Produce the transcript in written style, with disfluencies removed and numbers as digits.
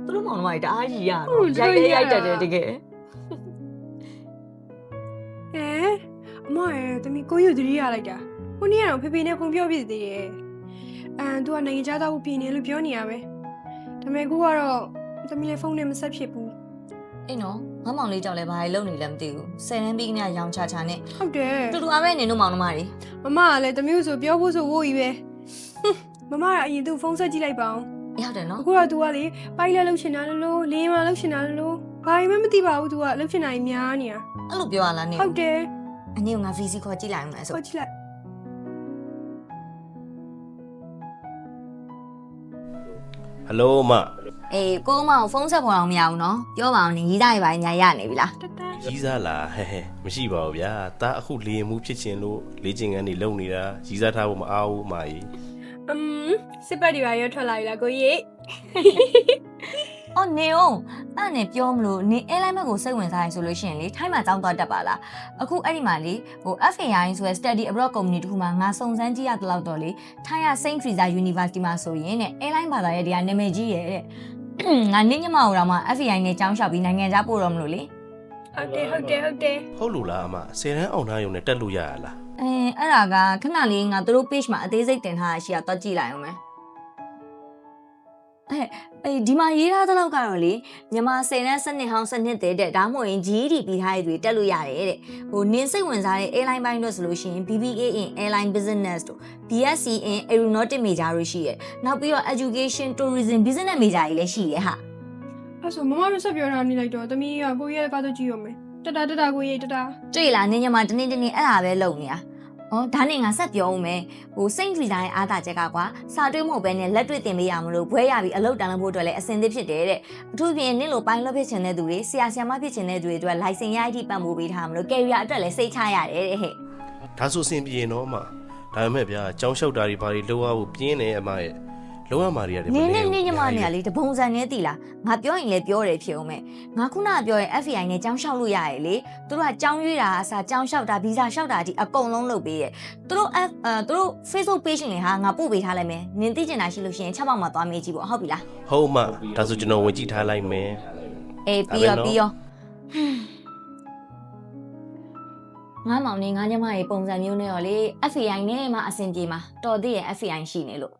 သူတို့မောင်နှမတွေတအားကြီးရနော်ရိုက်တတ်တယ်တကယ်အမရဲ့တမီကိုယူသတိရလိုက်တာခုနေ့ကတော့ဖေဖေနဲ့ဖုန်ပြောပြသေးတယ်သူကနိုင်ငံခြားသားကိုပြင်နေလို့ပြောနေရပဲဒါပေမဲ့ကိုကတော့တမီလည်းဖုန်းနဲ့မဆက်ဖြစ်ဘူးအေးနော်ငါမောင်လေးကြောင့်လည်းဘာတွေလုပ်နေလဲမသိဘူးဆယ်တန်းပြီးကနေရောင်ချချနဲ့ဟုတ်တယ်တူတူအားပဲနေတို့မောင်နှမတွေမမကလည်းတမီကိုဆိုပြောဖို့ဆိုဝို့ကြီးပဲမမကအရင်သူ့ဖုန်းဆက်ကြည့်လိုက်ပါအောင်ဟုတ်တယ်နော်အခုတော့ तू ကလေပိုက်လက်လှုပ်ရှင်တာလို့လင်းမလှုပ်ရှင်တာလို့ဘာမှမသိပါဘူး तू ကလှုပ်ရှင်တာကြီးများနေတာအဲ့လိုပြောရလားနေဟုတ်တယ်အနည်းကငါ VC ခေါ်ကြည့်လိုက်အောင်လဲဆိုခေါ်ကြည့်လိုက်ဟယ်လိုမအေးကိုမောင်ဖုန်းဆက်ပေါ်အောင်မရဘူးနော်ပြောပါအောင်နေရီးသားရပါညာရနေပြီလားရီးစားလားဟဲမရှိပါဘူးဗျာဒါအခုလေရင်မှုဖြစ်ခြင်းလို့လေ့ကျင့်ခန်းတွေလုပ်နေတာရီးစားထားဖို့မအားဘူးမာကြီးစစ်ပတ်တွေပါရောထွက်လာပြီလားကိုကြီးအော်နေအောင်အဲ့နဲ့ပြောမလို့နေအဲလိုင်းဘက်ကိုစိတ်ဝင်စားရင်ဆိုလို့ရှိရင်လေထိုင်းမှာကြောင်းသွားတတ်ပါလားအခုအဲ့ဒီမှာလေFAI ဆိုရယ် Study Abroad Company တခုမှာငါစုံစမ်းကြည့်ရတဲ့လောက်တော့လေထိုင်းရ Saint Teresa University မှာဆိုရင်တဲ့အဲလိုင်းဘာသာရဲ့ဒီကနာမည်ကြီးရဲ့တဲ့ငါနင်းညမတို့တော့မှ FAI နဲ့ကြောင်းလျှောက်ပြီးနိုင်ငံခြားပို့တော့မလို့လေဟုတ်တယ်ဟုတ်လို့လားအမ10တန်းအောင်သားရုံနဲ့တက်လို့ရရလားအဲ့ဒါကခဏလေးငါတို့ page မှာအသေးစိတ်တင်ထားရရှိရတော့ကြည့်လိုက်အောင်မယ်ဒီမှာရေးထားတဲ့လောက်ကတော့လေမြန်မာ10တန်းစနစ်ဟောင်းစနစ်တဲ့ဒါမှမဟုတ်ရင် GED ပြီးထားရတွေတက်လို့ရတယ်တဲ့နင်းစိတ်ဝင်စားတဲ့ airline ဘိုင်းတို့ဆိုလို့ရှိရင် BBA in airline business တို့ BSc in aeronautic major တို့ရှိရဲ့နောက်ပြီးတော့ education tourism business major ကြီးလည်းရှိရဲ့ဟာအဲ့ဆိုမမတို့ဆက်ပြောတာနေလိုက်တော့တမီးကကိုကြီးရဲ့ကားတော့ကြည့်ရမယ်တတာကိုကြီးတတာတွေ့လားနင်းညမတနေ့အဲ့ဒါပဲလုပ်နေတာဒါနဲ့ငါဆက်ပြောဦးမယ်စိန့်ထရီတိုင်းအားသာချက်ကကွာစာတွေးမဟုတ်ပဲနဲ့လက်တွေ့တင်ပေးရမလို့ဘွဲရပြီးအလုပ်တန်းလို့ဖို့အတွက်လည်းအဆင်သင့်ဖြစ်တယ်တဲ့အထူးဖြင့်နင့်လိုပိုင်းလွတ်ဖြစ်ချင်တဲ့သူတွေဆရာမဖြစ်ချင်တဲ့သူတွေအတွက်လိုင်စင်ရအထိပံ့ပိုးပေးထားမလို့ကယ်ရီယာအတွက်လည်းစိတ်ချရတယ်တဲ့ဟဲ့ဒါဆိုအဆင်ပြေနော်အမဒါပေမဲ့ဗျာကြောင်းလျှောက်တာတွေဘာတွေလုပ်ရဖို့ပြင်းနေအမရဲ့လုံးဝမာရီရတယ်နင်းညမနေရလေတပုံစံနဲ့တည်လားငါပြောရင်လည်းပြောတယ်ဖြစ်အောင်မဲ့ငါခုနကပြောရင် FAI နဲ့ကြောင်းလျှောက်လို့ရရလေသူတို့ကကြောင်းရွေးတာအစားကြောင်းလျှောက်တာဗီဇာလျှောက်တာအထိအကုန်လုံးလုပ်ပေးရဲ့သူတို့ Facebook page နဲ့ဟာငါပို့ပေးထားလိုက်မယ်နင်းသိကျင်တာရှိလို့ရှိရင်ချက်ပေါက်မှာသွားမေးကြည့်ပေါ့ဟုတ်ပြီလားဟုတ်မဒါဆိုကျွန်တော်ဝင်ကြည့်ထားလိုက်မယ်အေးပြီးရောငါမောင်နေငါညမရေပုံစံမျိုးနဲ့ရောလေ FAI နဲ့မှအဆင်ပြေမှာတော်သေးရဲ့ FAI ရှိနေလို့